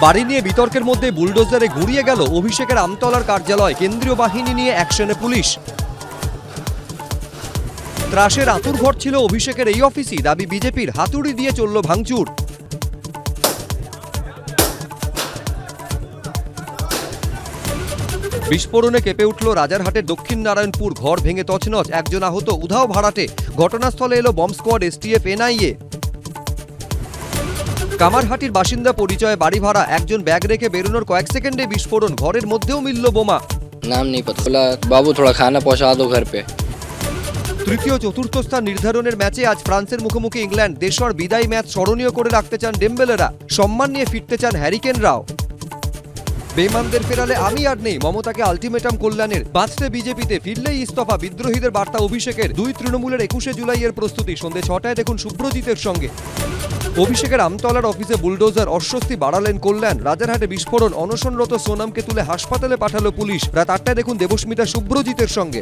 বাড়ি নিয়ে বিতর্কের মধ্যে বুলডোজারে গুড়িয়ে গেল অভিষেকের আমতলার কার্যালয়। কেন্দ্রীয় বাহিনী নিয়ে অ্যাকশনে পুলিশ। ত্রাসের আঁতুড়ঘর ছিল অভিষেকের এই অফিসই, দাবি বিজেপির। হাতুড়ি দিয়ে চলল ভাঙচুর। বিস্ফোরণে কেঁপে উঠল রাজারহাটের দক্ষিণ নারায়ণপুর। ঘর ভেঙে তছনছ, একজন আহত, উধাও ভাড়াটে। ঘটনাস্থলে এলো বম্ব স্কোয়াড, এসটিএফ, এনআইএ। কামারহাটির বাসিন্দা, পরিচয়ে বাড়ি ভাড়া। একজন ব্যাগ রেখে বেরোনোর কয়েক সেকেন্ডে বিস্ফোরণ। ঘরের মধ্যেও মিলল বোমা। नाम नहीं पता, बोला बाबू थोड़ा खाना पहुंचा दो घर पे। তৃতীয় চতুর্থ স্থান নির্ধারণের ম্যাচে আজ ফ্রান্সের মুখোমুখি ইংল্যান্ড। দেশর বিদায় ম্যাচ স্মরণীয় করে রাখতে চান ডেম্বেলেরা। সম্মান নিয়ে ফিরতে চান হ্যারিকেনরাও। বেমানদের ফেরালে আমি আর নেই, মমতাকে আলটিমেটাম কল্যাণের। বাঁচতে বিজেপিতে, ফিরলেই ইস্তফা। বিদ্রোহীদের বার্তা অভিষেকের। দুই তৃণমূলের 21শে জুলাইয়ের প্রস্তুতি। সন্ধ্যে 6টায় দেখুন শুভ্রজিতের সঙ্গে। অভিষেকের আমতলার অফিসে বুলডোজার, অস্বস্তি বাড়ালেন কল্যাণ। রাজারহাটে বিস্ফোরণ, অনশনরত সোনামকে তুলে হাসপাতালে পাঠালো পুলিশ। রাত 8টায় দেখুন দেবস্মিতা শুভ্রজিতের সঙ্গে।